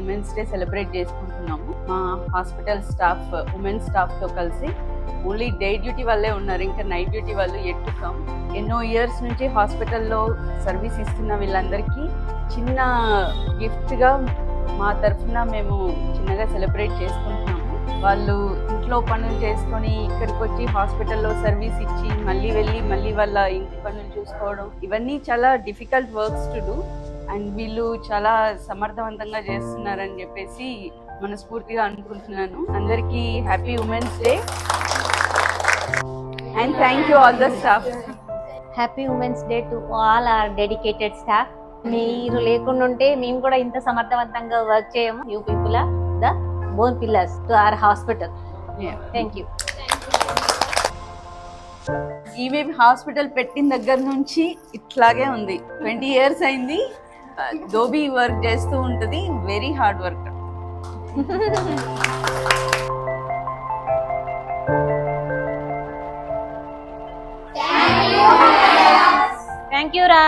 Women's day celebrate చేసుకుంటున్నాము. మా hospital staff women staff తో కలిసి. ఓన్లీ డే డ్యూటీ వాళ్ళే ఉన్నారు, ఇంకా నైట్ డ్యూటీ వాళ్ళు ఎట్ టు కమ్. ఎన్నో ఇయర్స్ నుంచి హాస్పిటల్లో సర్వీస్ ఇస్తున్న వీళ్ళందరికీ చిన్న గిఫ్ట్గా మా తరఫున మేము చిన్నగా సెలబ్రేట్ చేసుకుంటున్నాము. వాళ్ళు ఇంట్లో పనులు చేసుకొని ఇక్కడికి వచ్చి హాస్పిటల్లో సర్వీస్ ఇచ్చి మళ్ళీ వెళ్ళి మళ్ళీ వాళ్ళ ఇంటి పనులు చూసుకోవడం, ఇవన్నీ చాలా difficult works to do. And వీళ్ళు చాలా సమర్థవంతంగా చేస్తున్నారని చెప్పేసి మనస్ఫూర్తిగా అనుకుంటున్నాను. అందరికీ happy women's day and thank you all the staff. Happy women's day to all our dedicated staff. మీరు లేకుండా ఉంటే మేము కూడా ఇంత సమర్థవంతంగా వర్క్ చేయము. You people are the bone pillars to our hospital. Thank you. ఈమె హాస్పిటల్ పెట్టిన దగ్గర నుంచి ఇట్లాగే ఉంది. 20 years అయింది. దోబీ వర్క్ చేస్తూ ఉంటుంది. Very hard work. Thank you రా.